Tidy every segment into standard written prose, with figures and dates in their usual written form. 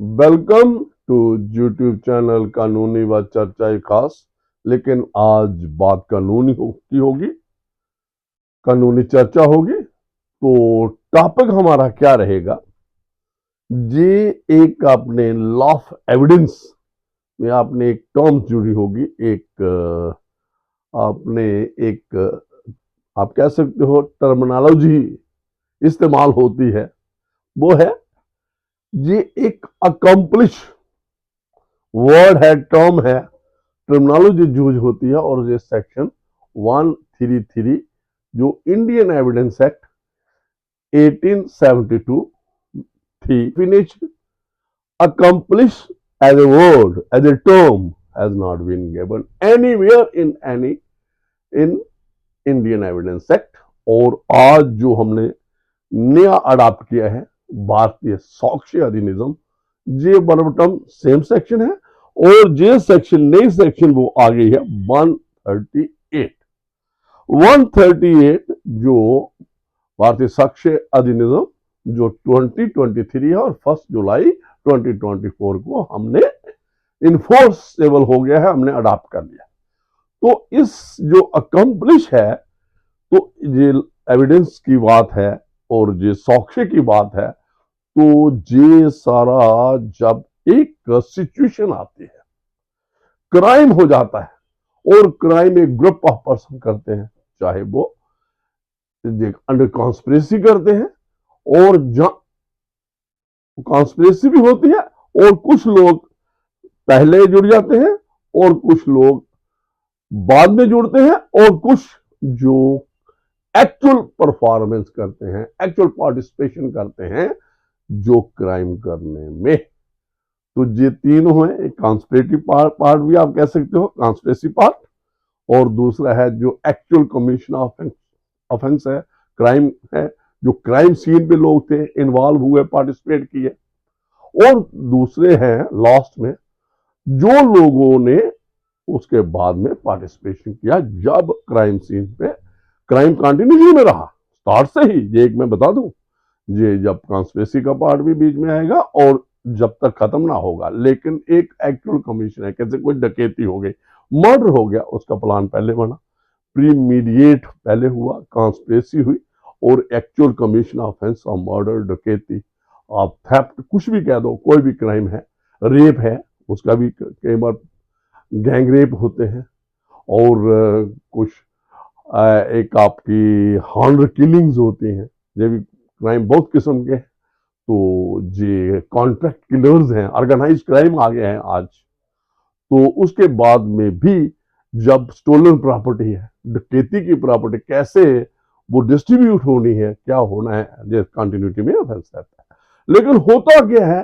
Welcome to YouTube channel कानूनी व चर्चाएं खास। लेकिन आज बात की होगी, कानूनी चर्चा होगी। तो टॉपिक हमारा क्या रहेगा? ये एक आपने लॉ ऑफ एविडेंस में आपने एक टर्म जुड़ी होगी, आपने एक आप कह सकते हो टर्मिनोलॉजी इस्तेमाल होती है, वो है ये एक अकम्पलिश वर्ड है, टर्म है, टर्मिनोलॉजी यूज होती है। और ये सेक्शन 133 जो इंडियन एविडेंस एक्ट 1872 थी, finish accomplish as a word, as a term has not been given anywhere in Indian evidence act. और आज जो हमने नया अडॉप्ट किया है भारतीय साक्ष्य अधिनियम, ये बरबटम सेम सेक्शन है। और ये सेक्शन नई सेक्शन वो आ गई है 138 जो भारतीय साक्ष्य अधिनियम जो 2023 है और 1 जुलाई 2024 को हमने इन्फोर्सेबल हो गया है, हमने अडॉप्ट कर लिया। तो इस जो अकम्पलिश है, तो ये एविडेंस की बात है और ये साक्ष्य की बात है। तो ये सारा जब एक सिचुएशन आती है, क्राइम हो जाता है और क्राइम एक ग्रुप ऑफ पर्सन करते हैं, चाहे वो अंडर कॉन्स्पिरेसी करते हैं और कॉन्स्पिरेसी भी होती है, और कुछ लोग पहले जुड़ जाते हैं और कुछ लोग बाद में जुड़ते हैं, और कुछ जो एक्चुअल परफॉर्मेंस करते हैं, एक्चुअल पार्टिसिपेशन करते हैं जो क्राइम करने में। तो ये तीनों है, एक कॉन्स्पिरेटिव पार्ट भी आप कह सकते हो, कॉन्स्पिरेसी पार्ट, और दूसरा है जो एक्चुअल कमीशन ऑफेंस है, क्राइम है, जो क्राइम सीन पे लोग थे, इन्वॉल्व हुए, पार्टिसिपेट किए। और दूसरे हैं लास्ट में जो लोगों ने उसके बाद में पार्टिसिपेशन किया जब क्राइम सीन पे क्राइम कंटिन्यूटी में रहा, स्टार्ट से ही। ये एक मैं बता दूं, ये जब कॉन्स्पिरेसी का पार्ट भी बीच में आएगा और जब तक खत्म ना होगा। लेकिन एक एक्चुअल कमीशन है, कैसे कोई डकैती हो गई, मर्डर हो गया, उसका प्लान पहले बना, प्रीमीडिएट पहले हुआ, कॉन्स्पिरेसी हुई, और actual commission offence of murder, डकैती, आप थेफ्ट, कुछ भी कह दो, कोई भी क्राइम है, रेप है, उसका भी कई बार गैंग रेप होते हैं, और कुछ एक आपकी हॉनर किलिंग्स होती हैं, ये भी क्राइम बहुत किस्म के। तो ये कॉन्ट्रैक्ट किलर्स हैं, ऑर्गेनाइज क्राइम आ गए हैं आज। तो उसके बाद में भी जब स्टोलन प्रॉपर्टी है, डकैती की प्रॉपर्टी, कैसे वो डिस्ट्रीब्यूट होनी है, क्या होना है, ये कंटिन्यूटी में ऑफेंस रहता है। लेकिन होता क्या है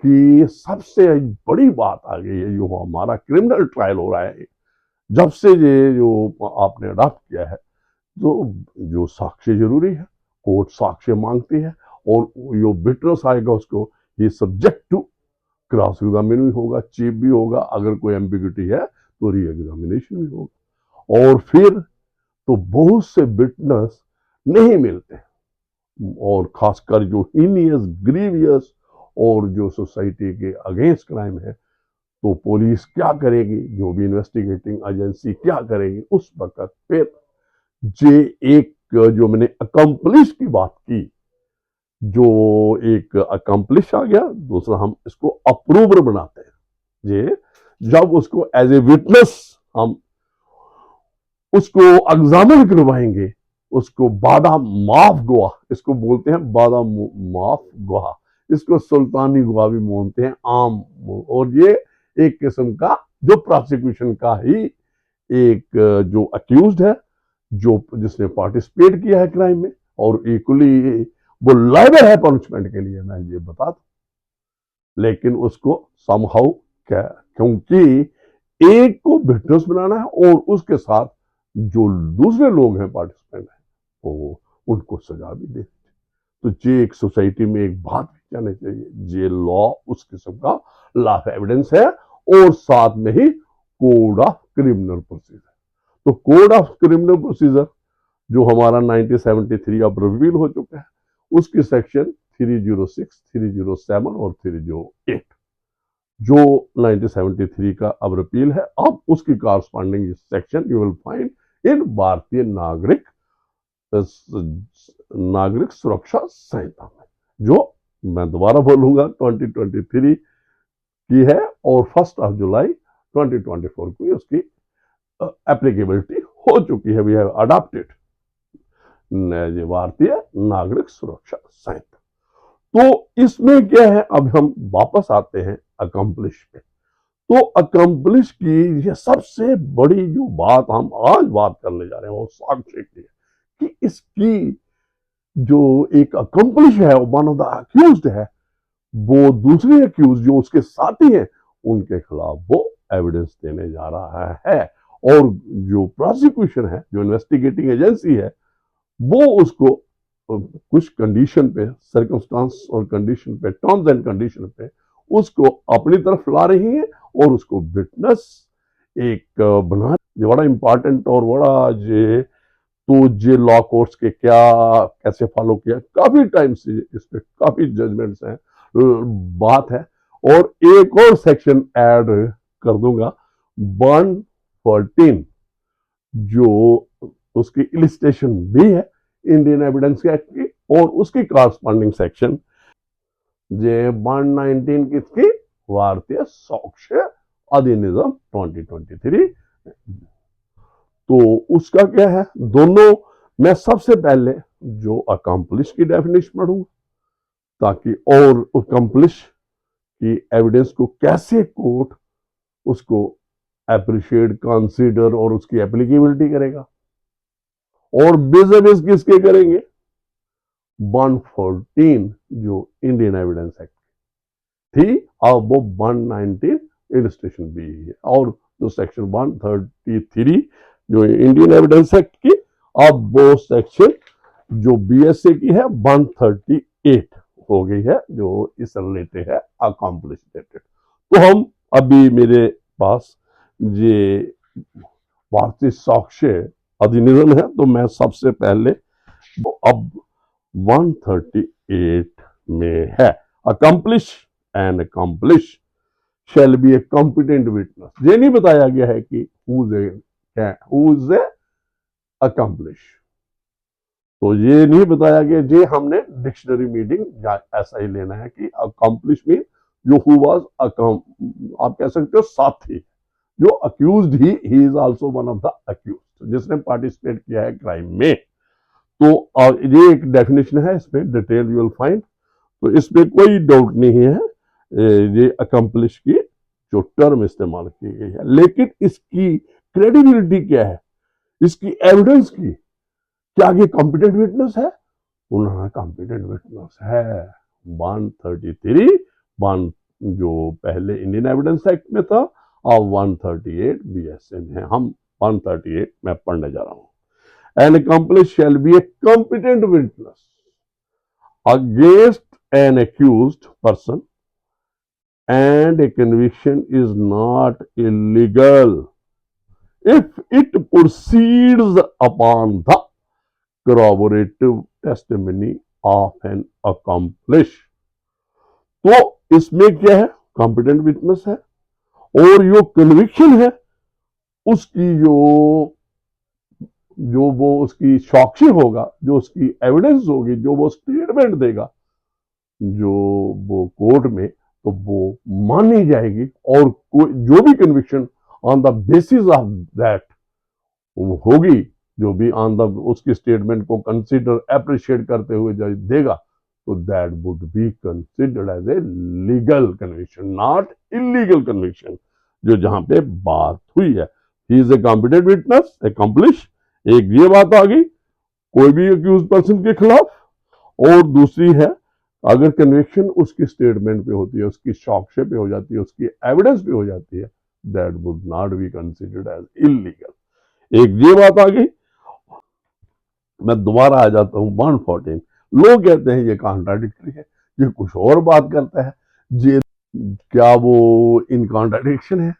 कि सबसे बड़ी बात आ गई है, जो हमारा क्रिमिनल ट्रायल हो रहा है जब से ये जो आपने अडॉप्ट किया है, तो जो साक्ष्य जरूरी है, कोर्ट साक्ष्य मांगती है, और जो विटनेस आएगा उसको ये सब्जेक्ट टू क्रॉस एग्जामिनेशन भी होगा, चीफ भी होगा, अगर कोई एम्बिग्यूटी है तो री एग्जामिनेशन भी होगा। और फिर तो बहुत से विटनेस नहीं मिलते, और खासकर जो हीनियस, ग्रीवियस और जो सोसाइटी के अगेंस्ट क्राइम है, तो पुलिस क्या करेगी, जो भी इन्वेस्टिगेटिंग एजेंसी क्या करेगी उस वक्त। फिर जे एक जो मैंने अकम्पलिश की बात की, जो एक अकम्पलिश आ गया, दूसरा हम इसको अप्रूवर बनाते हैं। ये जब उसको एज ए विटनेस हम उसको एग्जामिन करवाएंगे, उसको बादा माफ गवाह, इसको बोलते हैं बादा माफ गवाह, इसको सुल्तानी गवाह भी बोलते हैं, आम। और ये एक किस्म का जो प्रोसिक्यूशन का ही एक जो अक्यूज्ड है, जो जिसने पार्टिसिपेट किया है क्राइम में, और इक्वली वो लायबल है पनिशमेंट के लिए, मैं ये बता दूं। लेकिन उसको समहाउ क्या, क्योंकि एक को विटनेस बनाना है और उसके साथ जो दूसरे लोग हैं पार्टिसिपेंट हैं, तो उनको सजा भी दे। तो ये एक सोसाइटी में एक बात भी जानी चाहिए, ये लॉ उस किस्म का लॉ ऑफ एविडेंस है, और साथ में ही कोड ऑफ क्रिमिनल प्रोसीजर। तो कोड ऑफ क्रिमिनल प्रोसीजर जो हमारा 1973 अब रिवील हो चुका है, उसकी सेक्शन 306, 307 और 308 जो 1973 का अब रिपील है, अब उसकी corresponding section you will find इन भारतीय नागरिक सुरक्षा संहिता में, जो मैं दोबारा बोलूंगा 2023 की है और 1 जुलाई 2024 को उसकी एप्लीकेबिलिटी हो चुकी है। वी हैव अडॉप्टेड भारतीय नागरिक सुरक्षा संहिता। तो इसमें क्या है, अब हम वापस आते हैं अकम्पलिश पे। तो अकम्पलिश की ये सबसे बड़ी जो बात हम आज बात करने जा रहे हैं वो साक्ष्य की है कि इसकी जो एक अकम्पलिश है, वन ऑफ द अक्यूज्ड है, वो दूसरे अक्यूज जो उसके साथी हैं उनके खिलाफ वो एविडेंस देने जा रहा है, और जो प्रोसिक्यूशन है, जो इन्वेस्टिगेटिंग एजेंसी है, वो उसको कुछ कंडीशन पे, सर्कमस्टांस और कंडीशन पे, टर्म्स एंड कंडीशन पे उसको अपनी तरफ ला रही है और उसको विटनेस एक बना, बड़ा इंपॉर्टेंट और बड़ा जे तो जे लॉ कोर्ट्स के क्या कैसे फॉलो किया, काफी टाइम से इस पे काफी जजमेंट्स हैं, बात है। और एक और सेक्शन ऐड कर दूंगा 114 जो उसकी इलिस्ट्रेशन भी है इंडियन एविडेंस एक्ट की, और उसकी कॉरस्पॉन्डिंग सेक्शन जे 119 किसकी, भारतीय साक्ष्य अधिनियम 2023। तो उसका क्या है, दोनों मैं सबसे पहले जो अकम्पलिश की डेफिनेशन पढ़ूंगा, ताकि और अकम्पलिश की एविडेंस को कैसे कोर्ट उसको अप्रिशिएट, कंसीडर और उसकी एप्लीकेबिलिटी करेगा, और बेस किसके करेंगे 114 जो इंडियन एविडेंस एक्ट थी, अब वो 119 इलिस्ट्रेशन भी है, और जो सेक्शन 133 जो इंडियन एविडेंस एक्ट की, अब वो सेक्शन जो बीएसए की है 138 हो गई है, जो इस रिलेटेड है अकम्पलिश रिलेटेड। तो हम अभी मेरे पास ये भारतीय साक्ष्य अधिनियम है, तो मैं सबसे पहले अब 138 में है, accomplish and accomplish shall be A competent witness. ये नहीं बताया गया है कि हु इज ए अकम्पलिश, तो ये नहीं बताया गया, ये हमने डिक्शनरी मीनिंग ऐसा ही लेना है कि अकम्पलिश मीन जो हु वाज आप कह सकते हो साथी, जो accused he is also one of the accused, जिसने पार्टिसिपेट किया है क्राइम में। तो ये एक डेफिनेशन है, इसमें डिटेल यू विल फाइंड, तो इसमें कोई डाउट नहीं है ये अकम्पलिश की जो टर्म इस्तेमाल की गई है। लेकिन इसकी क्रेडिबिलिटी क्या है, इसकी एविडेंस की, क्या ये कॉम्पिटेंट विटनेस है? उन्होंने कॉम्पिटेंट विटनेस है। 133 वन जो पहले इंडियन एविडेंस एक्ट में था, और 138 बीएसए में है। हम 138 में पढ़ने जा रहा हूं। An accomplice shall be a competent witness against an accused person, and a conviction is not illegal if it proceeds upon the corroborative testimony of an accomplice। तो इसमें क्या है, कॉम्पिटेंट विटनेस है, और जो कन्विक्शन है उसकी जो वो उसकी साक्षी होगा, जो उसकी एविडेंस होगी, जो वो स्टेटमेंट देगा जो वो कोर्ट में, तो वो मानी जाएगी, और जो भी conviction on the basis of that होगी, जो भी ऑन द उसकी स्टेटमेंट को कंसीडर अप्रिशिएट करते हुए जो देगा, तो that would be considered as a legal conviction, not illegal conviction, जो जहां पे बात हुई है। He is a competent witness, accomplice, एक ये बात आ गई कोई भी अक्यूज पर्सन के खिलाफ, और दूसरी है अगर कन्विक्शन उसकी स्टेटमेंट पे होती है, उसकी साक्ष्य पे हो जाती है, उसकी एविडेंस पे हो जाती है, that would not be considered as illegal. एक ये बात आ गई। मैं दोबारा आ जाता हूं 114। लोग कहते हैं ये कॉन्ट्राडिक्टरी है, ये कुछ और बात करता है, ये क्या वो इन कॉन्ट्राडिक्शन है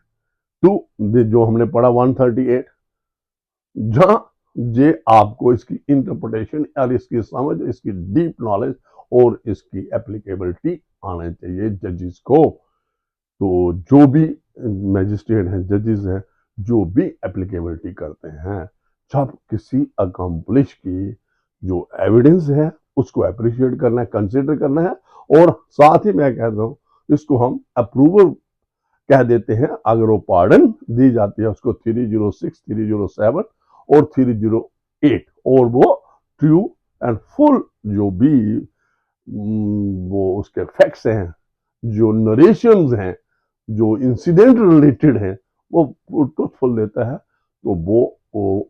टू जो हमने पढ़ा 138, जहां ये आपको इसकी इंटरप्रिटेशन और इसकी समझ, इसकी डीप नॉलेज और इसकी एप्लीकेबिलिटी आना चाहिए जजेस को। तो जो भी मैजिस्ट्रेट हैं, जजेस हैं, जो भी एप्लीकेबिलिटी करते हैं, जब किसी अकम्पलिश की जो एविडेंस है उसको अप्रिशिएट करना है, कंसिडर करना है, और साथ ही मैं कहता हूँ इसको हम अप्रूवल कह देते हैं। अगर वो पार्डन दी जाती है उसको 306, 307 और 308, और वो ट्रू एंड फुल जो भी वो उसके फैक्ट्स हैं, जो नरेशंस हैं, जो इंसिडेंट रिलेटेड हैं, वो ट्रूथफुल देता है, तो वो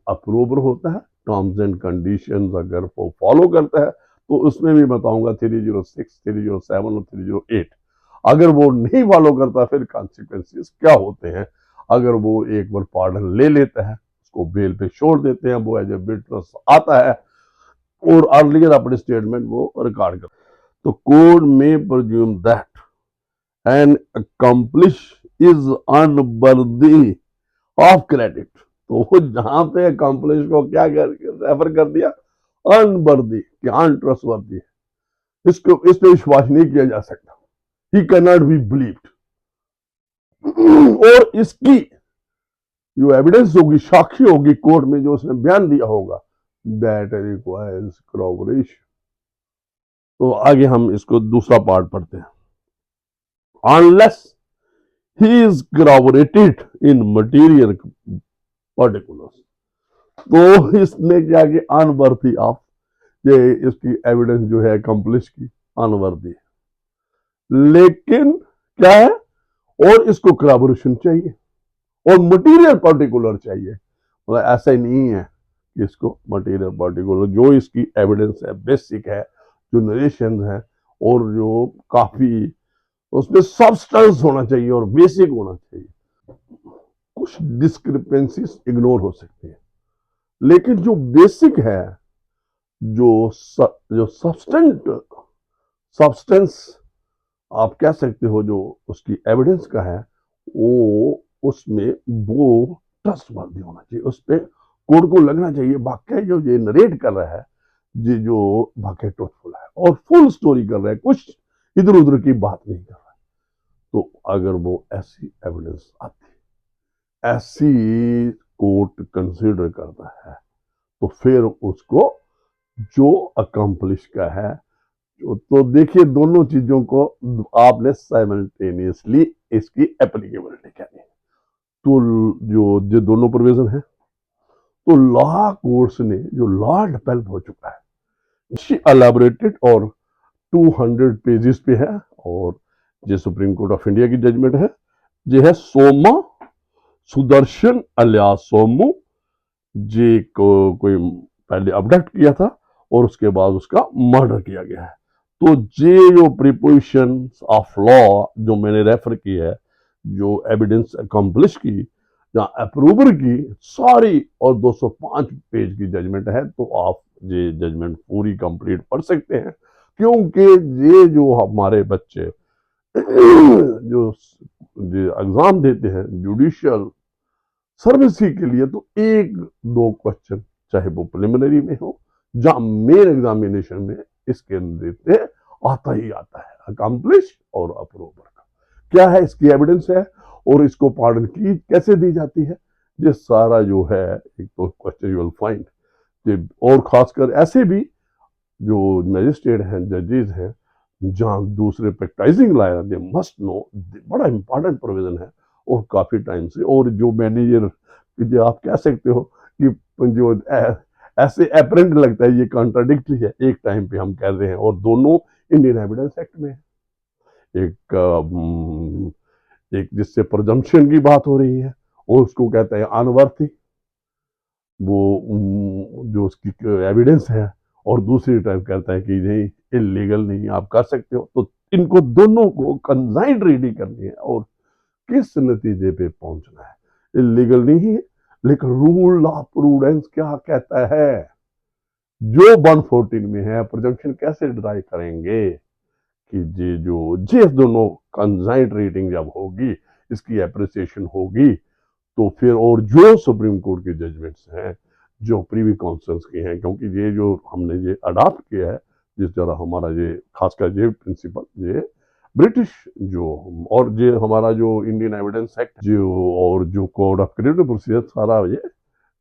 अप्रूवर होता है। टर्म्स एंड कंडीशंस अगर वो फॉलो करता है तो उसमें भी बताऊंगा 306, 307 और 308। अगर वो नहीं फॉलो करता फिर कॉन्सिक्वेंसेस क्या होते हैं। अगर वो एक बार पार्डन ले लेता है, उसको बेल पे छोड़ देते हैं, वो एज ए विटनेस आता है और अर्लियर अपने स्टेटमेंट वो रिकॉर्ड करता है, तो कोर्ट में presume that an accomplice is unworthy of credit. तो वो जहां पे अकम्पलिश को क्या रेफर कर दिया, अनवर्दी, अनट्रस्टवर्दी, इसको इस पे विश्वास नहीं किया जा सकता, he can not be believed. और इसकी जो एविडेंस होगी, साक्षी होगी कोर्ट में, जो उसने बयान दिया होगा, दैट रिक्वायर्स corroboration। तो आगे हम इसको दूसरा पार्ट पढ़ते हैं। Unless he is corroborated in material particulars, तो इसने क्या किया, अनवर्दी ऑफ, ये इसकी एविडेंस जो है अकम्पलिश की अनवर्दी है, लेकिन क्या है, और इसको corroboration चाहिए और मटेरियल पर्टिकुलर चाहिए। मतलब ऐसा ही नहीं है कि इसको मटेरियल पर्टिकुलर, जो इसकी एविडेंस है, बेसिक है, जो नरेशन है, और जो काफी उसमें सब्सटेंस होना चाहिए और बेसिक होना चाहिए। कुछ डिस्क्रिपेंसीज इग्नोर हो सकती है, लेकिन जो बेसिक है, जो सब्सटेंस आप कह सकते हो, जो उसकी एविडेंस का है, वो उसमें वो ट्रस्टवर्दी होना चाहिए, उस पर कोर्ट को लगना चाहिए वाकई जो ये नरेट कर रहा है, ये जो वाकई ट्रूथफुल है और फुल स्टोरी कर रहा है, कुछ इधर उधर की बात नहीं कर रहा है। तो अगर वो ऐसी एविडेंस आती, ऐसी कोर्ट कंसिडर करता है, तो फिर उसको जो अकम्पलिश का है, तो देखिए दोनों चीजों को आपने साइमल्टेनियसली इसकी एप्लीकेबिलिटी करनी है। तो जो दोनों प्रोविजन है, तो लॉ कोर्ट्स ने जो लॉ डेवलप हो चुका है, एलाबोरेटेड और 200 पेजेस पे है, और जो सुप्रीम कोर्ट ऑफ इंडिया की जजमेंट है, जो है सोमा सुदर्शन अलियास सोमू जी को कोई पहले अबडक्ट किया था और उसके बाद उसका मर्डर किया गया है। तो ये जो प्रिपोजिशन ऑफ लॉ जो मैंने रेफर की है, जो एविडेंस अकम्पलिश की या अप्रूवर की, सारी और 205 पेज की जजमेंट है। तो आप ये जजमेंट पूरी कंप्लीट पढ़ सकते हैं, क्योंकि ये जो हमारे बच्चे जो एग्जाम देते हैं जुडिशियल सर्विस के लिए, तो एक दो क्वेश्चन चाहे वो प्रिलिमिनरी में हो या मेन एग्जामिनेशन में, इसके देते आता ही आता है अकम्पलिश और अप्रूवर का क्या है, इसकी एविडेंस है, और इसको पार्डन की कैसे दी जाती है, ये सारा जो है एक तो क्वेश्चन यू विल फाइंड। और खासकर ऐसे भी जो मैजिस्ट्रेट हैं, जजेस हैं, जहाँ दूसरे practising lawyer, they must know, बड़ा इंपॉर्टेंट प्रोविजन है और काफी टाइम से। और जो मैनेजर, जो आप कह सकते हो कि जो ऐसे अपरेंट लगता है ये कॉन्ट्राडिक्टरी है, एक टाइम पे हम कह रहे हैं और दोनों इंडियन एविडेंस एक्ट में है। एक जिससे प्रजम्पशन की बात हो रही है और उसको कहते हैं अनवर्थी, वो जो उसकी एविडेंस है, और दूसरी टाइप कहता है कि नहीं इलीगल नहीं, आप कर सकते हो। तो इनको दोनों को कंजाइंड रीडिंग करनी है और किस नतीजे पे पहुंचना है, इलीगल नहीं है, लेकिन रूल ऑफ प्रूडेंस क्या कहता है, जो 114 में है, प्रोजेक्शन कैसे ड्राइव करेंगे कि ये दोनों कंजाइंड रीडिंग जब होगी, इसकी एप्रिसिएशन होगी, तो फिर और जो सुप्रीम कोर्ट के जजमेंट्स हैं, जो प्रीवी काउंसिल्स के हैं, क्योंकि ये जो हमने ये अडॉप्ट किया है, जिस तरह हमारा ये खासकर ये प्रिंसिपल ये ब्रिटिश जो, और ये हमारा जो इंडियन एविडेंस एक्ट जो और जो कोड ऑफ क्रिमिनल प्रोसीजर सारा ये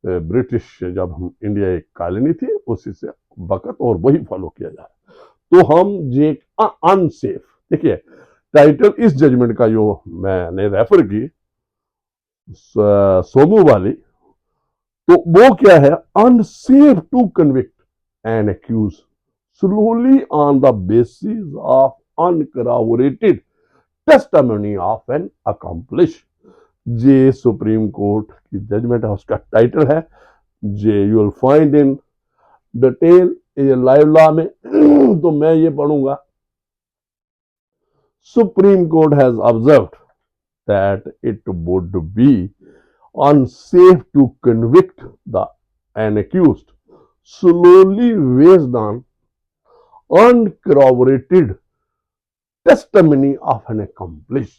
ब्रिटिश, जब हम इंडिया एक कॉलोनी थी उसी से वक्त और वही फॉलो किया जा रहा है। तो हम ये अनसेफ, देखिए टाइटल इस जजमेंट का जो मैंने रेफर की सोमू वाली, तो वो क्या है, unsafe to convict an accused slowly on the basis of uncorroborated testimony of an accomplice। ये सुप्रीम कोर्ट की जजमेंट है, उसका टाइटल है, जे you will find in detail ये लाइव लॉ में। तो मैं ये पढ़ूंगा, Supreme Court has observed that it would be unsafe to convict an accused solely based on uncorroborated testimony of an accomplice।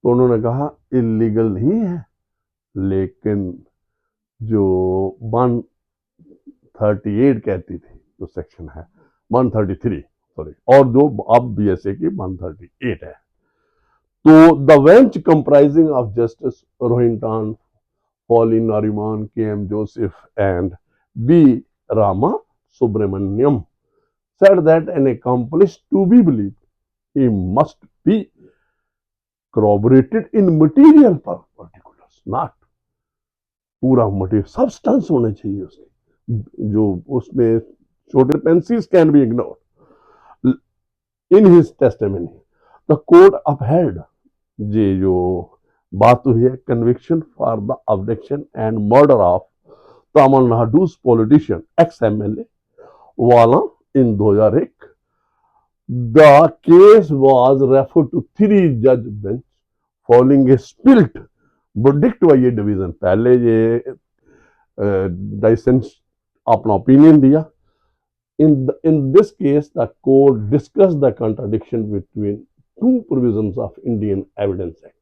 तो उन्होंने कहा इलीगल नहीं है, लेकिन जो 138 कहती थी जो सेक्शन है 133 सॉरी, और जो अब बीएसए की 138 है, तो the bench comprising of justice Rohinton, Fali Nariman, K M Joseph and V Rama Subramanian said that an accomplice to be believed, he must be corroborated in material particulars, not पूरा मटेरियल, सब्सटेंस होने चाहिए उसकी, जो उसमें छोटे pencils can be ignored in his testimony. The court upheld ये जो बात हुई है, conviction for the abduction and murder of तमिलनाडु's पॉलिटिशियन एक्स एमएलए वाला in 2001, the case was referred to 3-judge bench following a split verdict by ये division. पहले ये डाइसेंस अपना ओपिनियन दिया। In this case, the court discussed the contradiction between two provisions of Indian Evidence Act।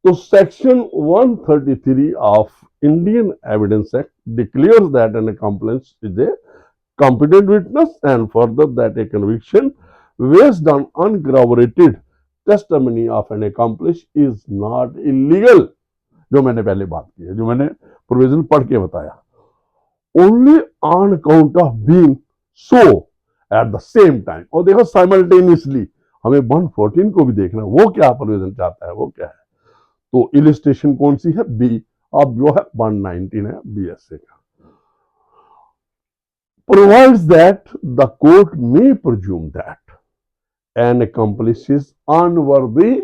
तो section 133 of Indian Evidence Act declares that an accomplice is a competent witness, and further that a conviction based on uncorroborated testimony of an accomplice is not illegal। जो मैंने पहले बात की है, जो मैंने provision पढ़ के बताया, only on account of being so at the same time. और देखो साइमल्टेनियसली हमें 114 को भी देखना, वो क्या प्रोविजन चाहता है, वो क्या है। तो इलिस्ट्रेशन कौन सी है, बी, अब जो है 119 है बीएसए का। provides that the court may presume that an accomplice is unworthy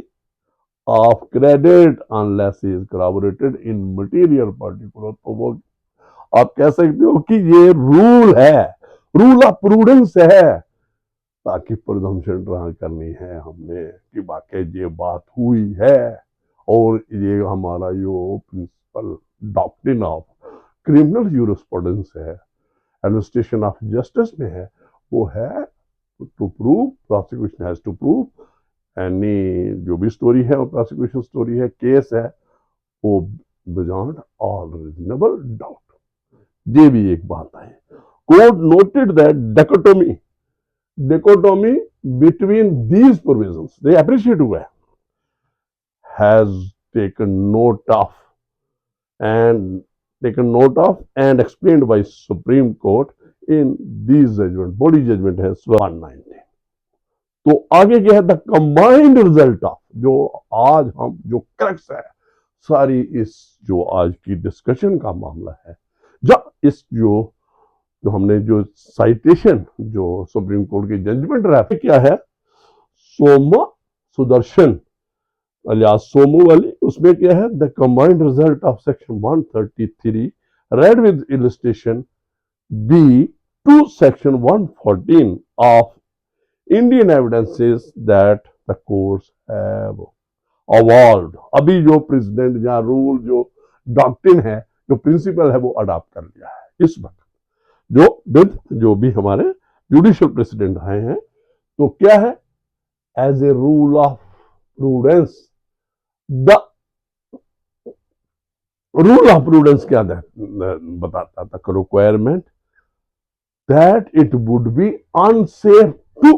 of credit unless he is corroborated in material particular। तो वो आप कह सकते हो कि ये रूल है, रूल ऑफ प्रूडेंस है, ताकि प्रिजम्पशन ड्रा करनी है हमने कि वाकई ये बात हुई है, और ये हमारा जो principle doctrine of criminal jurisprudence है, एडमिनिस्ट्रेशन ऑफ जस्टिस में है, वो है to prove, prosecution has to prove any, जो भी स्टोरी है वो प्रोसिक्यूशन स्टोरी है, केस है, वो बियॉन्ड ऑल रीजनेबल डाउट। ये भी एक बात है। Court noted that dichotomy between these provisions, they appreciate हुआ है, has taken note of and explained by Supreme Court in these judgment, body judgment है 119। तो आगे क्या है, द कंबाइंड रिजल्ट ऑफ, जो आज हम जो क्रक्स है सारी इस जो आज की डिस्कशन का मामला है, जब इस जो हमने जो साइटेशन जो सुप्रीम कोर्ट की जजमेंट रहा क्या है, सोमा सुदर्शन अलियास सोमू वाली, उसमें क्या है, the combined result of section 133 read with illustration B to section 114 of Indian evidences that the courts have evolved. अभी जो प्रेसिडेंट या रूल जो डॉक्ट्रिन है, जो प्रिंसिपल है, वो अडॉप्ट कर लिया है इस वक्त, जो भी हमारे जुडिशियल प्रेसिडेंट आए हैं। तो क्या है, as a rule of prudence the rule of prudence क्या बताता था? Requirement that it would be unsafe to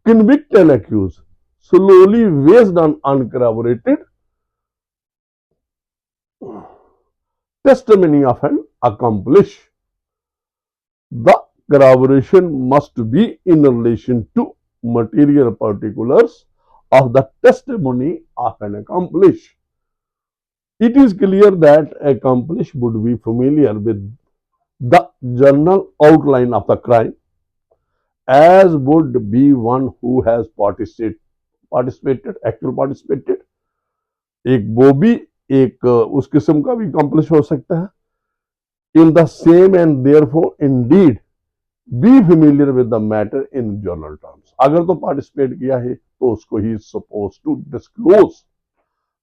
convict an accused solely based on uncorroborated testimony of an accomplice. The corroboration must be in relation to material particulars of the testimony of an accomplice. It is clear that accomplice would be familiar with the general outline of the crime, as would be one who has actual participated. एक वो भी एक उस किस्म का भी accomplish हो सकता है in the same and therefore Indeed be familiar with the matter in general terms. अगर तो पार्टिसिपेट किया है तो उसको ही सपोज टू डिस्क्लोज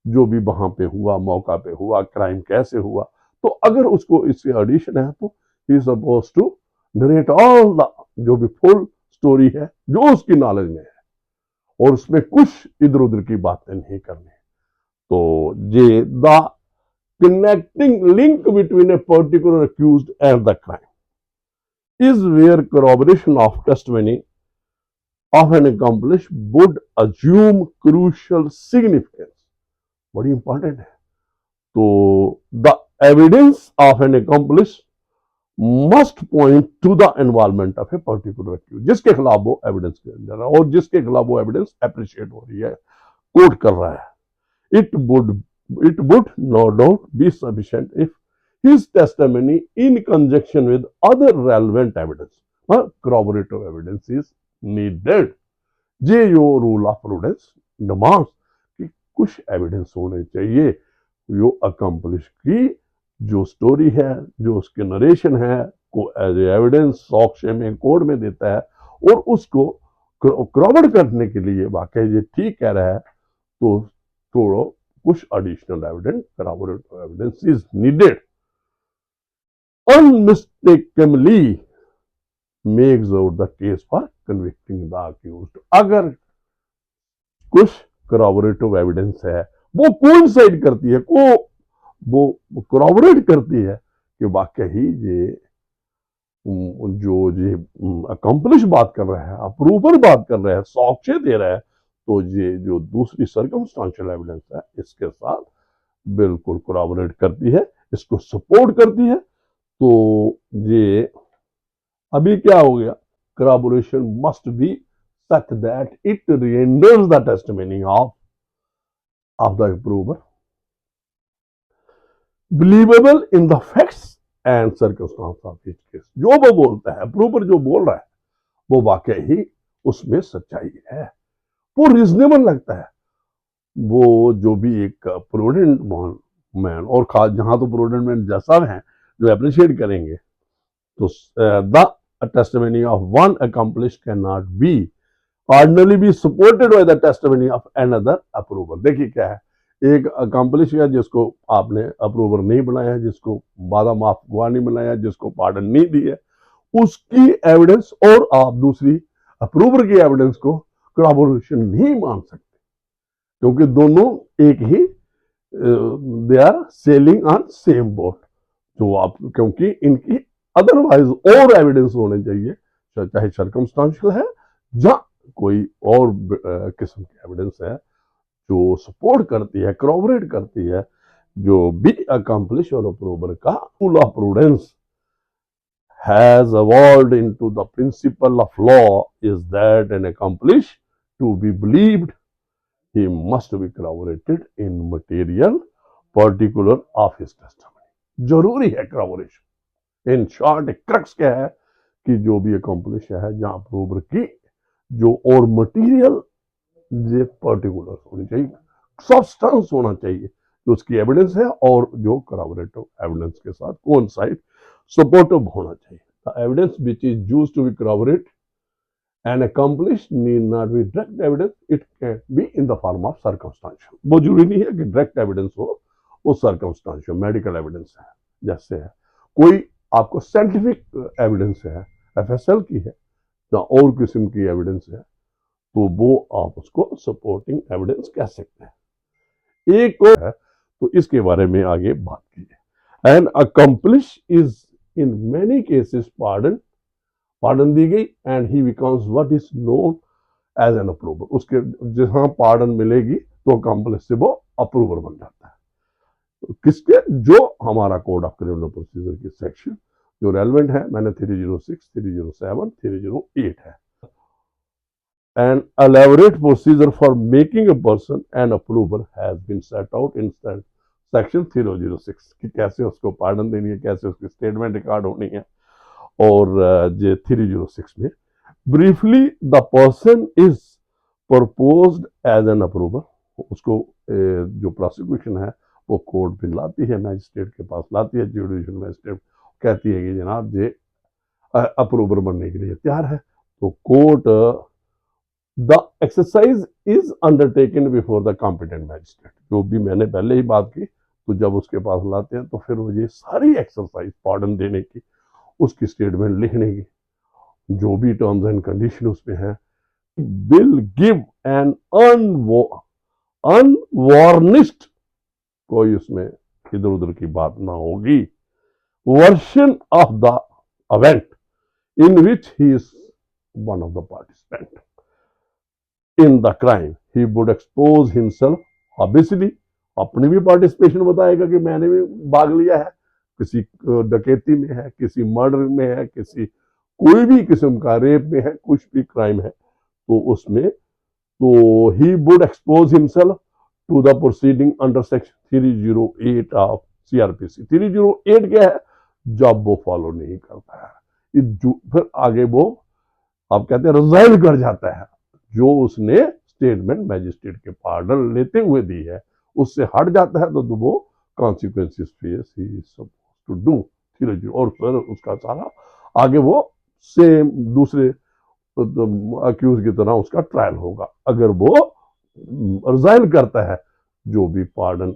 जो भी वहां पे हुआ, मौका पे हुआ, क्राइम कैसे हुआ। तो अगर उसको इससे एडिशन है तो he suppose to narrate all the जो भी फुल स्टोरी है जो उसकी नॉलेज में है, और उसमें कुछ इधर उधर की बातें नहीं करनी। तो ये the connecting link between a particular accused and the crime is where corroboration of testimony of an accomplice would assume crucial significance। बड़ी इंपॉर्टेंट है। तो the evidence of an accomplice must point to the involvement of a particular accused, जिसके खिलाफ वो evidence के अंदर है और जिसके खिलाफ वो एविडेंस अप्रिशिएट हो रही है, कोट कर रहा है। It would no doubt be sufficient if his testimony in conjunction with other relevant evidence, corroborative evidence is needed। ये जो रूल ऑफ प्रूडेंस डिमांड्स कि कुछ एविडेंस होने चाहिए जो अकम्पलिश की जो स्टोरी है, जो उसके नरेशन है को एज एविडेंस साक्ष्य में कोर्ट में देता है, और उसको क्रॉवर्ड करने के लिए वाकई ये ठीक कह रहा है तो थोड़ा कुछ additional evidence, corroborative evidence is needed। Unmistakably makes out the case for convicting the accused। अगर कुछ corroborative evidence है वो coincide करती है, वो corroborate करती है कि वाकई ये जो ये accomplish बात कर रहा है, अप्रूवर बात कर रहा है, साक्ष्य दे रहा है, तो ये जो दूसरी सर्कमस्टांशियल एविडेंस है इसके साथ बिल्कुल कोलैबोरेट करती है, इसको सपोर्ट करती है। तो ये अभी क्या हो गया? Collaboration must be such that it renders the testimony of the approver believable in the facts and circumstance of his case. जो वो बोलता है, अप्रूवर जो बोल रहा है वो वाकई ही उसमें सच्चाई है, वो रीजनेबल लगता है। वो जो भी एक प्रूडेंट मैन, और खास जहां तो प्रूडेंट मैन जैसा है जो अप्रिशिएट करेंगे, तो the testimony of one accomplished can not be ordinarily be supported by the testimony of another approver. देखिए क्या है, एक अकम्प्लिश है जिसको आपने अप्रूवर नहीं बनाया, जिसको वादा माफ गवाह नहीं बनाया, जिसको पार्डन नहीं दी है, उसकी एविडेंस और आप दूसरी अप्रूवर की एविडेंस को कोलैबोरेशन नहीं मान सकते, क्योंकि दोनों एक ही they are sailing on same boat. तो आप क्योंकि इनकी अदरवाइज और एविडेंस होने चाहिए, चाहे सर्कमस्टांशियल है या कोई और किस्म की एविडेंस है जो सपोर्ट करती है, corroborate करती है जो भी अकम्प्लिश और अप्रूवर का rule of prudence has evolved into the principle of law is that an accomplished to be believed he must be corroborated in material particular of his testimony। जरूरी है corroboration। इन शॉर्ट क्रक्स क्या है कि जो भी accomplish है जहां approver की जो और मटेरियल ये पर्टिकुलर होनी चाहिए, सब्सटेंस होना चाहिए जो उसकी एविडेंस है और जो corroborative एविडेंस के साथ कोइंसाइड सपोर्टिव होना चाहिए। The evidence which is used to be corroborate an accomplish need not be direct evidence, it can be in the form of circumstantial। वो जरूरी नहीं है कि डायरेक्ट एविडेंस हो, वो सर्कमस्टांशियल मेडिकल एविडेंस है। जैसे है कोई आपको साइंटिफिक एविडेंस है, एफएसएल की है या और किस्म की एविडेंस है, तो वो आप उसको सपोर्टिंग एविडेंस कह सकते हैं। एक और है तो इसके बारे में आगे बात की है। And accomplice is in many cases pardon दी गई and he becomes what is known as an approver. उसके जहां पार्डन मिलेगी तो अकम्प्लिश से वो अप्रूवर बन जाता है। तो किसके, जो हमारा कोड ऑफ क्रिमिनल प्रोसीजर की सेक्शन जो रेलेवेंट है, मैंने 306, 307, 308 है। An elaborate procedure for making a person an approver has been set out in section 306 कि कैसे उसको पार्डन देनी है, कैसे उसकी स्टेटमेंट रिकॉर्ड होनी है। और ये 306 में briefly the person is proposed as an approver. उसको जो प्रोसिक्यूशन है वो कोर्ट में लाती है, मैजिस्ट्रेट के पास लाती है, जुडिशियल मैजिस्ट्रेट कहती है कि जनाब ये अप्रूवर बनने के लिए तैयार है। तो court the exercise is undertaken before the competent magistrate. जो भी मैंने पहले ही बात की, तो जब उसके पास लाते हैं तो फिर वो ये सारी एक्सरसाइज पार्डन देने की, उसकी स्टेटमेंट लिखने की, जो भी टर्म्स एंड कंडीशन उसमें है, विल गिव एन अनवार्निश्ड, कोई उसमें इधर उधर की बात ना होगी, version of the event in which he is one of the participants in the crime. He would expose himself, obviously अपनी भी पार्टिसिपेशन बताएगा कि मैंने भी भाग लिया है, किसी डकैती में है, किसी मर्डर में है, किसी कोई भी किस्म का रेप में है, कुछ भी क्राइम है तो उसमें, तो he would expose himself to the proceeding under section 308 ऑफ सीआरपीसी। 308 क्या है, जब वो फॉलो नहीं करता है फिर आगे वो आप कहते हैं रिजाइन कर जाता है, जो उसने स्टेटमेंट मैजिस्ट्रेट के पार्डन लेते हुए दी है उससे हट जाता है, तो वो consequences face he is supposed to do. और फिर उसका सारा आगे वो सेम दूसरे अक्यूज की तरह उसका ट्रायल होगा। अगर वो रिजाइन करता है, जो भी पार्डन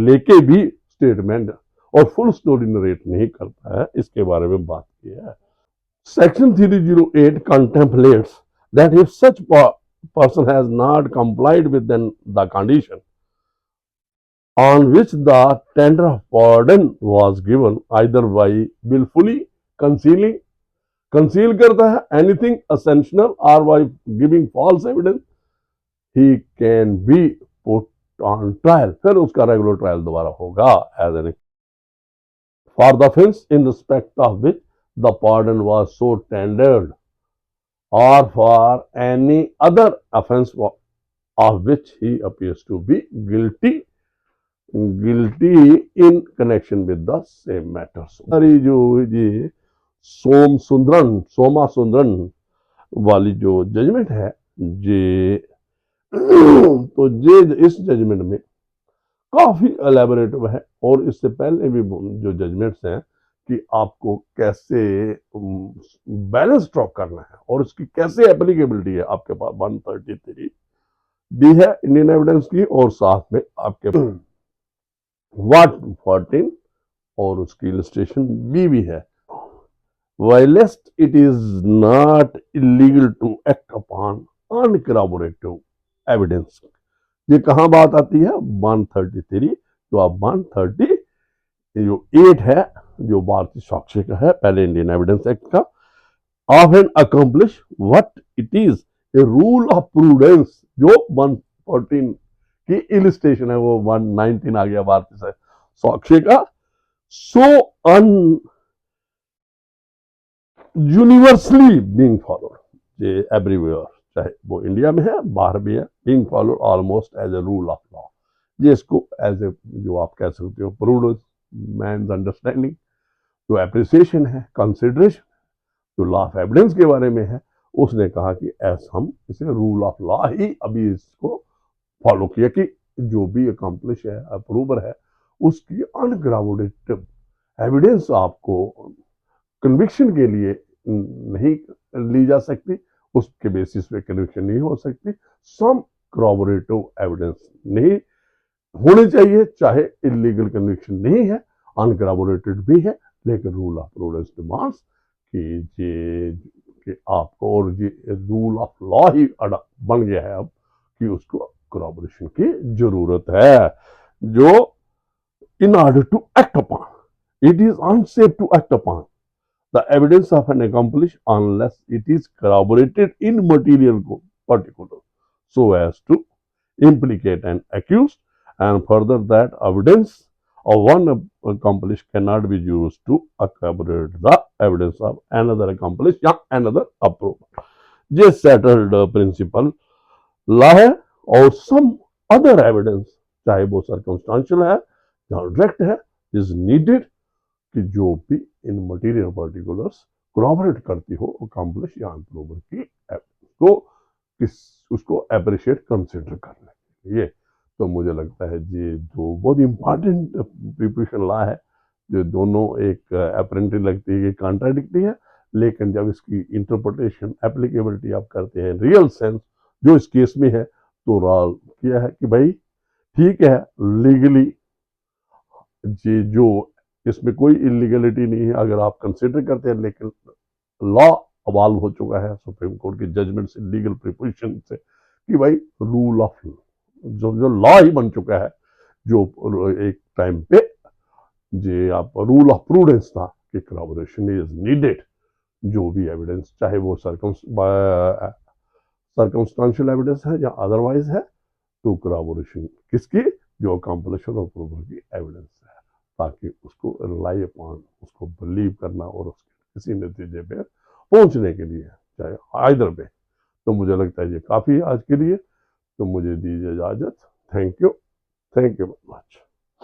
लेके भी स्टेटमेंट और फुल स्टोरी नरेट नहीं करता है, इसके बारे में बात की है। Section 308 contemplates that if such person has not complied with the condition on which the tender of pardon was given, either by willfully conceal करता है anything essential or by giving false evidence, he can be put on trial। फिर उसका regular trial दोबारा होगा as an for the offense in respect of which the pardon was so tendered, or for any other offense of which he appears to be guilty in connection with the same matters। हमारी जो ये सोमा सुंदरन वाली जो judgement है, ये तो ये इस जजमेंट में काफी एलेबोरेटिव है, और इससे पहले भी जो जजमेंट्स हैं कि आपको कैसे बैलेंस स्ट्रोक करना है और उसकी कैसे एप्लीकेबिलिटी है। आपके पास 133 भी है इंडियन एविडेंस की, और साथ में आपके 114 और उसकी इलस्ट्रेशन भी है। Whilst it is not illegal to act upon uncorroborative evidence. ये कहां बात आती है, 133, जो आप 138 है जो भारतीय साक्ष्य का है, पहले इंडियन एविडेंस एक्ट का, of an accomplice what it is a rule of prudence, जो 114 की इलिस्ट्रेशन है, वो 119 आ गया भारतीय साक्ष्य का। सो अन यूनिवर्सली बीइंग फॉलोड, ये एवरीवेयर, चाहे वो इंडिया में है बाहर भी है, being followed almost as a rule of law. ये इसको एज ए जो आप कह सकते हो प्रूडेंस, मैन्स अंडरस्टैंडिंग, जो एप्रिसिएशन है, कंसिडरेशन, जो लॉ ऑफ एविडेंस के बारे में है, उसने कहा कि ऐसा हम इसे रूल ऑफ लॉ ही अभी इसको फॉलो किया कि जो भी अकम्प्लिश है, अप्रूवर है, उसकी अनग्राउंडेड एविडेंस आपको कन्विक्शन के लिए नहीं ली जा सकती, उसके बेसिस पे कन्विक्शन नहीं हो सकती। सम corroborative एविडेंस नहीं होनी चाहिए, चाहे इलीगल कन्विक्शन नहीं है, अनकॉरबोरेटेड भी है, लेकिन रूल ऑफ प्रूडेंस डिमांड्स कि आपको, और ये रूल ऑफ लॉ ही बन गया है अब कि उसको corroboration की जरूरत है। जो in order to act upon, it is unsafe to act upon the evidence of an accomplice unless it is corroborated in material particular so as to implicate an accused, and further that evidence of one accomplice cannot be used to corroborate the evidence of another accomplice या another approval. ये settled principle ला है, और some other evidence चाहे वो circumstantial है या direct है is needed कि जो भी इन मटेरियल पर्टिकुलर्स कोलैबोरेट करती हो अकम्प्लिश या अनप्रूवन की एविडेंस को उसको अप्रिशिएट कंसिडर करने के लिए। तो मुझे लगता है ये जो बहुत इंपॉर्टेंट प्रिपरेशन ला है, जो दोनों एक अपेरेंटली लगती है कि कॉन्ट्राडिक्टी है, लेकिन जब इसकी इंटरप्रिटेशन एप्लीकेबिलिटी आप करते हैं रियल सेंस जो इस केस में है, तो राल किया है कि भाई ठीक है, लीगली ये जो इसमें कोई इलीगलिटी नहीं है अगर आप कंसिडर करते हैं, लेकिन लॉ अवाल्व हो चुका है सुप्रीम कोर्ट की जजमेंट से, लीगल प्रिपोजिशन से, कि भाई रूल ऑफ जो लॉ ही बन चुका है, जो एक टाइम पे जे आप रूल ऑफ प्रूडेंस था कि कोलैबोरेशन इज नीडेड, जो भी एविडेंस चाहे वो सर्कमस्टांशियल एविडेंस है या अदरवाइज है, टू कोलैबोरेशन किसकी, जो अकम्प्लिशन और प्रूवर की एविडेंस है, ताकि उसको रिलाई अपॉन, उसको बिलीव करना और उसके किसी नतीजे पे पहुंचने के लिए, चाहे आइदर पे। तो मुझे लगता है ये काफ़ी आज के लिए, तो मुझे दीजिए इजाज़त। Thank you very much.